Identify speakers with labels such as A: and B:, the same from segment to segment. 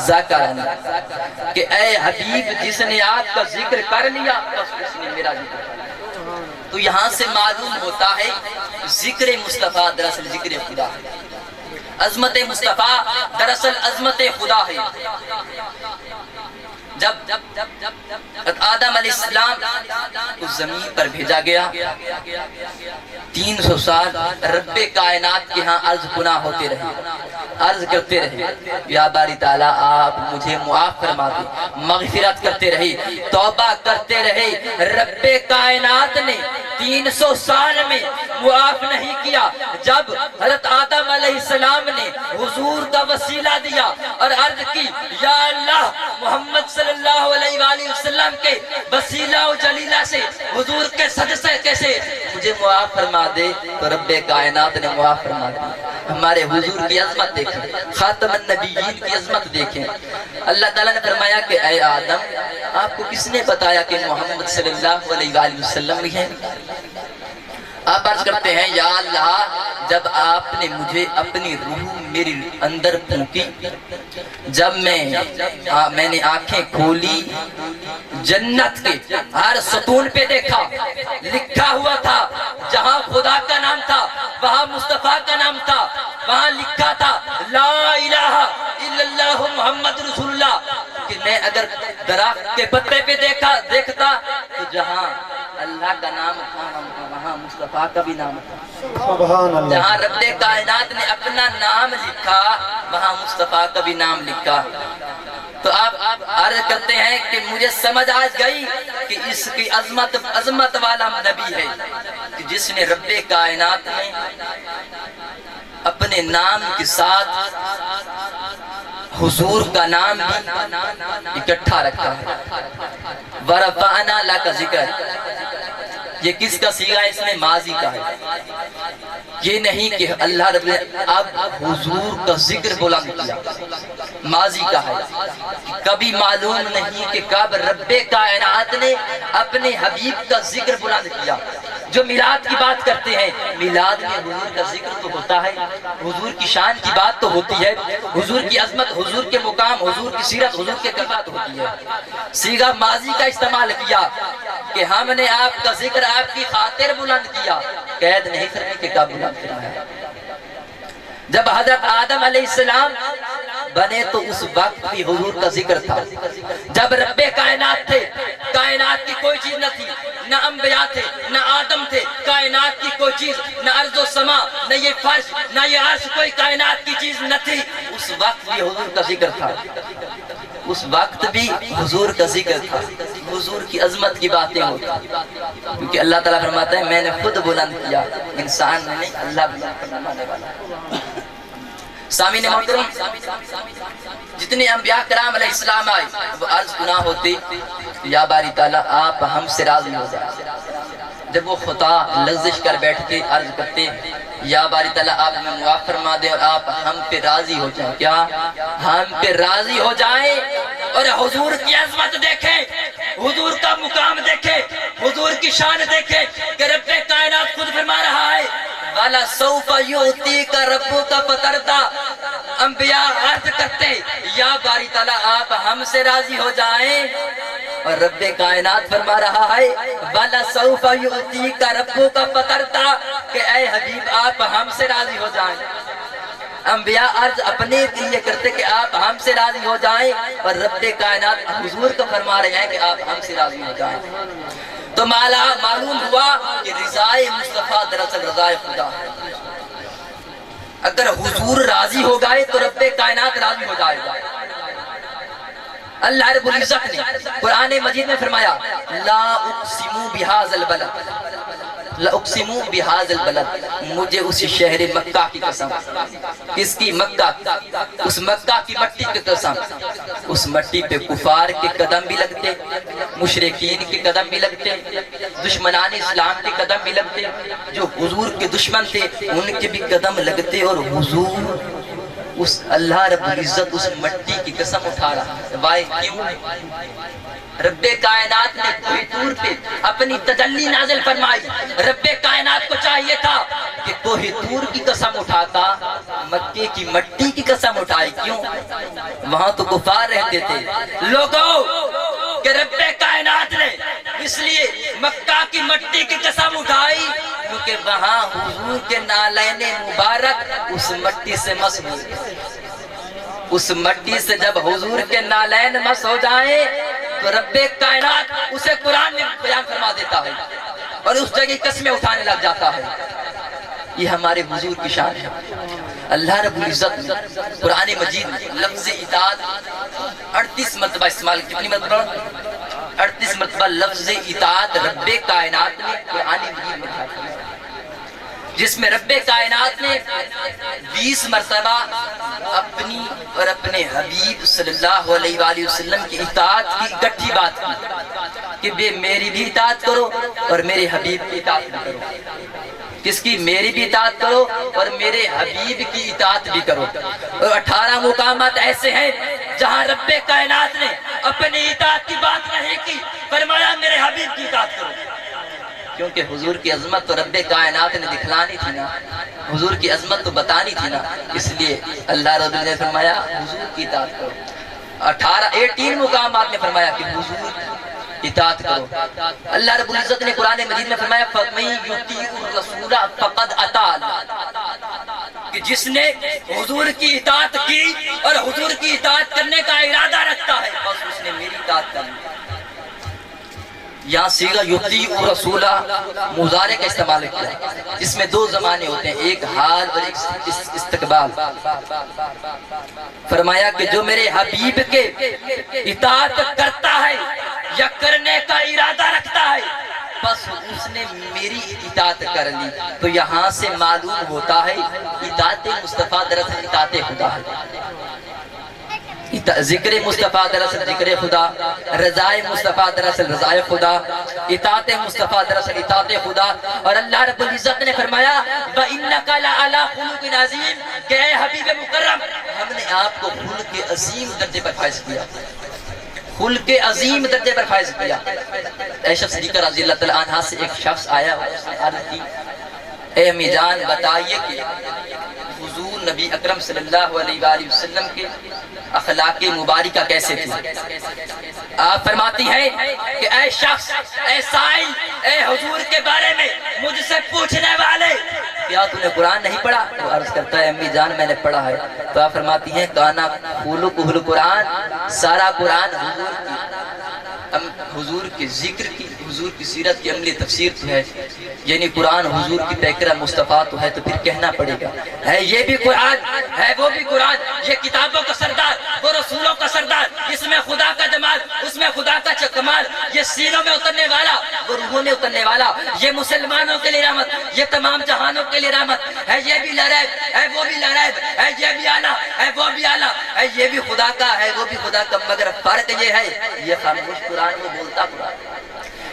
A: ذکرنی، کہ اے حبیب جس نے آپ کا ذکر کر لیا بس اس نے میرا ذکر کر لیا۔ تو یہاں سے معلوم ہوتا ہے ذکر مصطفیٰ دراصل ذکر خدا ہے، عظمت مصطفیٰ دراصل عظمت خدا ہے۔ جب آدم علیہ السلام اس زمین پر بھیجا گیا، 300 سال رب کائنات کے ہاں عرض گناہ ہوتے رہے، عرض کرتے رہے یا باری تعالیٰ آپ مجھے معاف فرما دیں، مغفرت کرتے رہے، توبہ کرتے رہے۔ رب کائنات نے 300 سال میں معاف نہیں کیا۔ جب حضرت آدم علیہ السلام نے حضور کا وسیلہ دیا اور عرض کی یا اللہ محمد صلی اللہ علیہ وآلہ وسلم کے وسیلہ و جلیلہ سے حضور کے صدقے سے مجھے معاف فرما دے، تو رب کائنات نے معاف فرما دیا۔ ہمارے حضور کی عظمت دیکھیں، خاتم النبیین کی عظمت دیکھیں۔ اللہ تعالیٰ نے فرمایا کہ اے آدم آپ کو کس نے بتایا کہ محمد صلی اللہ علیہ وآلہ وسلم بھی ہیں؟ آپ عرض کرتے ہیں یا اللہ جب آپ نے مجھے اپنی روح میری اندر پھونکی، جب میں نے آنکھیں کھولی، جنت کے ہر ستون پہ دیکھا، لکھا ہوا تھا جہاں خدا کا نام تھا وہاں مصطفیٰ کا نام تھا، وہاں لکھا تھا لا الہ الا اللہ محمد رسول اللہ، کہ میں اگر درخت کے پتے پہ دیکھتا تو جہاں اللہ کا نام تھا وہاں مصطفیٰ کا بھی نام تھا،
B: سبحان اللہ۔
A: جہاں رب کائنات نے اپنا نام لکھا وہاں مصطفیٰ کا بھی نام لکھا۔ تو آپ عرض کرتے ہیں کہ مجھے سمجھ آ گئی کہ اس کی عظمت والا نبی ہے کہ جس نے رب کائنات میں اپنے نام کے ساتھ حضور کا نام بھی اکٹھا رکھا ہے۔ وَرَفَعْنَا لَكَ ذِكْرَكَ، یہ کس کا صیغہ ہے؟ اس میں ماضی کا ہے۔ یہ نہیں کہ اللہ رب نے اب حضور کا ذکر بلند کیا، ماضی کا ہے۔ کبھی معلوم نہیں کہ کب رب کائنات نے اپنے حبیب کا ذکر بلند کیا۔ جو میلاد کی بات کرتے ہیں، میلاد میں حضور کا ذکر تو ہوتا ہے، حضور کی شان کی بات تو ہوتی ہے، حضور کی عظمت، حضور کے مقام، حضور کی سیرت، حضور کے کرامات ہوتی ہے۔ صیغہ ماضی کا استعمال کیا کہ ہم نے آپ کا ذکر آپ کی خاطر بلند کیا، قید نہیں کرنے کے کب بلند فرمایا۔ جب حضرت آدم علیہ السلام بنے تو اس وقت بھی حضور کا ذکر تھا۔ جب رب کائنات تھے، کائنات کی کوئی چیز نہ تھی، نہ انبیاء تھے، نہ آدم تھے، کائنات کی کوئی چیز، نہ ارض و سما، نہ یہ فرش، نہ یہ عرش، کوئی کائنات کی چیز نہ تھی، اس وقت بھی حضور کا ذکر تھا، اس وقت بھی حضور کا ذکر تھا، حضور کی عظمت کی باتیں ہوتی، کیونکہ اللہ تعالیٰ فرماتا ہے میں نے خود بلند کیا، انسان نے نہیں، اللہ بلند فرمانے والا۔ سامعین محترم، جتنے انبیاء کرام علیہ السلام آئے وہ عرض گناہ ہوتی یا باری تعالیٰ آپ ہم سے راضی ہو جائے۔ جب وہ خطا لغزش کر بیٹھتے عرض کرتے یا باری تعالیٰ آپ ہمیں معاف فرما دے اور آپ ہم پہ راضی ہو جائیں، کیا ہم پہ راضی ہو جائیں اور حضور کی عظمت دیکھیں، حضور کا مقام دیکھیں، حضور کی شان دیکھیں کہ رب کائنات خود فرما رہا ہے والا سوف یعطیک ربک فترضی۔ انبیاء عرض کرتے یا باری تعالیٰ آپ ہم سے راضی ہو جائیں اور رب کائنات فرما رہا ہے والا سوف یعطیک ربک فترضی، کہ اے حبیب آپ ہم سے راضی ہو جائیں۔ انبیاء عرض اپنے لیے کرتے کہ آپ ہم سے راضی ہو جائیں اور رب کائنات حضور کو فرما رہے ہیں کہ آپ ہم سے راضی ہو جائیں۔ تو معلوم ہوا کہ رضائے مصطفیٰ دراصل رضائے خدا ہے۔ اگر حضور راضی ہو گئے تو رب کائنات راضی ہو جائے گا۔ اللہ رب العزت نے قرآن مجید میں فرمایا لا اقسم بہذا البلد، لا اقسم بہذا البلد، مجھے اس شہر مکہ کی قسم، کس کی؟ مکہ، اس مکہ کی مٹی کی قسم، اس مٹی پہ کفار کے قدم بھی لگتے، مشرکین کے قدم بھی لگتے، دشمنان اسلام کے قدم بھی لگتے، جو حضور کے دشمن تھے ان کے بھی قدم لگتے، اور حضور اس اللہ رب العزت اس مٹی کی قسم اٹھا رہا ہے۔ وائے کیوں؟ رب کائنات نے کوہ طور پہ اپنی تجلی نازل فرمائی۔ رب کائنات کو چاہیے تھا کہ کوہ طور کی قسم اٹھاتا، مکے کی مٹی کی قسم اٹھائی. کیوں؟ وہاں تو کفار رہتے تھے. لوگوں کہ رب کائنات نے اس لیے مکہ کی مٹی کی قسم اٹھائی کیونکہ وہاں حضور کے نالین مبارک اس مٹی سے مس ہو. اس مٹی سے جب حضور کے نالین مس ہو جائیں تو رب کائنات اسے قرآن میں بیان فرما دیتا ہے اور اس جگہ قسمیں اٹھانے لگ جاتا ہے. یہ ہمارے حضور کی شان ہے. اللہ رب العزت نے قرآن مجید میں لفظ اطاعت 38 مرتبہ استعمال. کتنی مرتبہ؟ 38 مرتبہ لفظ اطاعت رب کائنات نے قرآن مجید میں کہا، جس میں رب کائنات نے 20 مرتبہ اپنی اور اپنے حبیب صلی اللہ علیہ وآلہ وسلم کی اطاعت کی گٹھی بات کی کہ بے میری بھی اطاعت کرو اور میرے حبیب کی اطاعت بھی کرو. کس کی؟ میری بھی اطاعت کرو اور میرے حبیب کی اطاعت بھی کرو. اور 18 مقامات ایسے ہیں جہاں رب کائنات نے اپنی اطاعت کی بات نہیں کی، فرمایا میرے حبیب کی اطاعت کرو. کیونکہ حضور کی عظمت تو رب کائنات نے دکھلانی تھی نا، حضور کی عظمت تو بتانی تھی نا، اس لیے اللہ رب العزت نے فرمایا حضور کی اطاعت کرو. 18 مقامات نے فرمایا کہ حضور کی اطاعت کرو. اللہ رب العزت نے قرآن مجید میں فرمایا فَمَن يُطِيعِ الرَّسُولَ فَقَدْ أَطَاعَ اللَّهَ، کہ جس نے حضور کی اطاعت کی اور حضور کی اطاعت کرنے کا ارادہ رکھتا ہے بس اس نے میری اطاعت کرنی. یہاں صیغہ یطیع الرسول مضارع کا استعمال کیا ہے، جس میں 2 زمانے ہوتے ہیں، ایک حال اور ایک استقبال. فرمایا کہ جو میرے حبیب کے اطاعت کرتا ہے یا کرنے کا ارادہ رکھتا ہے بس اس نے میری اطاعت کر لی. تو یہاں سے معلوم ہوتا ہے اطاعت مصطفیٰ دراصل اطاعت خدا ہے. ذکر مصطفیٰ دراصل ذکر خدا، رضائے مصطفیٰ دراصل رضائے خدا، اطاعت مصطفیٰ دراصل اطاعت خدا. اور اللہ رب العزت نے فرمایا وَإِنَّكَ لَعَلَىٰ خُلُقٍ عَظِيمٍ کہ اے حبیب مکرم ہم نے آپ کو خلق عظیم درجے پر فائز کیا، خلق عظیم درجے پر فائز کیا. عائشہ صدیقہ رضی اللہ تعالیٰ عنہا سے ایک شخص آیا اور اس نے عرض کی اے امی جان بتائیے کہ حضور نبی اکرم صلی اللہ علیہ وآلہ وسلم کے اخلاق مبارکہ کیسے تھے؟ آپ فرماتی ہیں کہ اے شخص، اے سائل، اے حضور کے بارے میں مجھ سے پوچھنے والے کیا تو نے قرآن نہیں پڑھا؟ تو عرض کرتا ہے امی جان میں نے پڑھا ہے. تو آپ فرماتی ہیں کانا خلقہ القرآن، سارا قرآن حضور کے ذکر کی، حضور کی سیرت کی عملی تفسیر تو ہے، یعنی قرآن حضور کی پیکرہ مصطفیٰ تو ہے. تو پھر کہنا پڑے گا ہے یہ بھی قرآن ہے وہ بھی قرآن، یہ کتابوں کا سردار وہ رسولوں کا سردار، اس میں خدا کا جمال اس میں خدا کا کمال، یہ سینوں میں اترنے والا وہ روحوں میں اترنے والا، یہ مسلمانوں کے لیے رحمت، یہ تمام جہانوں کے لیے رحمت ہے. یہ بھی لڑائب ہے وہ بھی لڑائب ہے، یہ بھی آلہ ہے وہ بھی آلہ ہے، یہ بھی خدا کا ہے وہ بھی خدا کا. مگر فرق یہ ہے یہ خاموش قرآن وہ بولتا قرآن،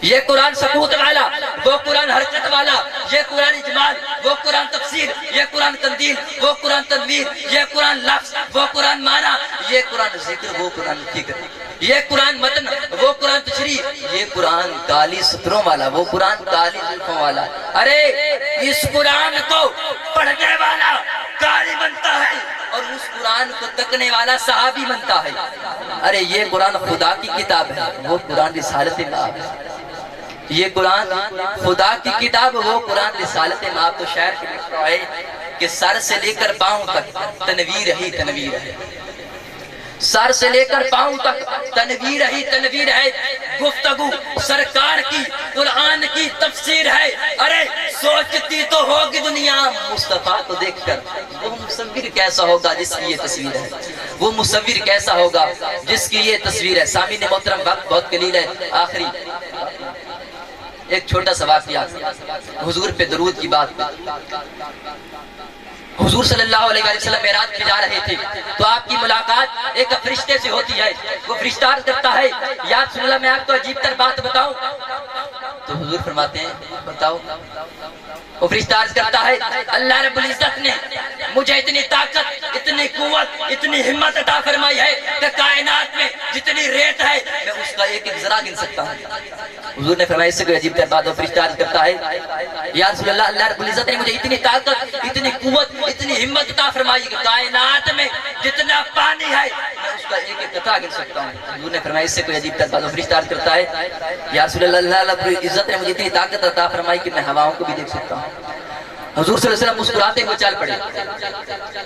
A: یہ قرآن سکوت والا وہ قرآن حرکت والا، یہ قرآن اجمال وہ قرآن تفسیر، یہ قرآن تنزیل وہ قرآن تنویر، یہ قرآن لفظ وہ قرآن معنی، یہ قرآن ذکر وہ قرآن فکر، یہ قرآن متن وہ قرآن تشریح، یہ قرآن کالی ستروں والا وہ قرآن کالی زلفوں والا. ارے اس قرآن کو پڑھنے والا قاری بنتا ہے اور اس قرآن کو تکنے والا صحابی بنتا ہے. ارے یہ قرآن خدا کی کتاب ہے وہ قرآن رسالت مآب ہے، یہ قرآن خدا کی کتاب وہ قرآن رسالت مآب. تو شاعر کی مصرع ہے کہ سر سے لے کر پاؤں تک تنویر ہی تنویر ہے، سر سے لے کر پاؤں تک تنویر ہی تنویر ہے. گفتگو سرکار کی قرآن کی تفسیر ہے. ارے سوچتی تو ہوگی دنیا مصطفیٰ کو دیکھ کر وہ مصور کیسا ہوگا جس کی یہ تصویر ہے، وہ مصور کیسا ہوگا جس کی یہ تصویر ہے. سامعین محترم وقت بہت قلیل ہے، آخری ایک چھوٹا سا واقعہ حضور پہ درود کی بات. حضور صلی اللہ علیہ وسلم معراج پہ جا رہے تھے تو آپ کی ملاقات ایک فرشتے سے ہوتی ہے. وہ فرشتہ عرض کرتا ہے یا رسول اللہ میں آپ کو عجیب تر بات بتاؤں؟ تو حضور فرماتے ہیں بتاؤ. وہ فرشتہ عرض کرتا ہے اللہ رب العزت نے مجھے اتنی طاقت اتنی قوت اتنی ہمت عطا فرمائی ہے کہ کائنات میں جتنی ریت ہے میں اس کا ایک ایک ذرا گن سکتا ہوں. حضور نے فرمایا اس سے کوئی عجیب تر بات ہو. فرشتہ عرض کرتا ہے یا رسول اللہ, اللہ رب العزت نے مجھے اتنی طاقت, اتنی قوت, اتنی ہمت عطا فرمائی کہ کائنات میں جتنا پانی ہے میں اس کا ایک ایک قطرہ گن سکتا ہوں. حضور نے فرمایا اس سے کوئی عجیب تر بات ہو. فرشتہ عرض کرتا ہے یا رسول اللہ, اللہ رب العزت نے مجھے اتنی طاقت عطا فرمائی کہ میں ہواؤں کو بھی دیکھ سکتا ہوں. حضور صلی اللہ علیہ وسلم مسکراتے ہوئے چل پڑے.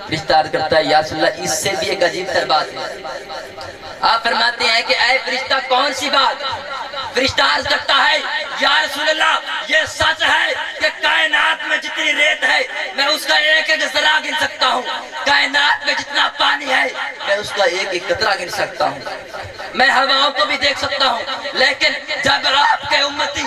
A: فرشتہ عرض کرتا ہے یا رسول اللہ, اس سے بھی ایک عجیب تر بات ہے. آپ فرماتے ہیں کہ اے فرشتہ کون سی بات؟ فرشتہ عرض کرتا ہے یا رسول اللہ, یہ سچ ہے کہ کائنات میں جتنی ریت ہے میں اس کا ایک ایک ذرا گن سکتا ہوں. کائنات میں جتنا پانی ہے میں اس کا ایک ایک قطرہ گن سکتا ہوں. میں ہواؤں کو بھی دیکھ سکتا ہوں. لیکن جب آپ کے امتی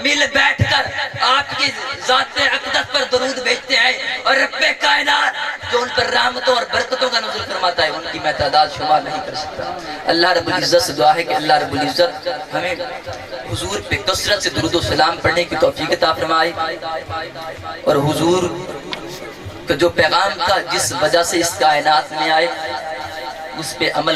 A: مل بیٹھ کر آپ کی ذات اقدس پر درود بھیجتے ہیں اور رب کائنات جو ان پر رحمتوں اور برکتوں کا نزول فرماتا ہے, ان کی میں تعداد شمار نہیں کر سکتا. اللہ رب العزت سے دعا ہے کہ اللہ رب العزت ہمیں حضور پہ کثرت سے درود و سلام پڑھنے کی توفیق عطا فرمائے, اور حضور کا جو پیغام تھا جس وجہ سے اس کائنات میں آئے اس پہ عمل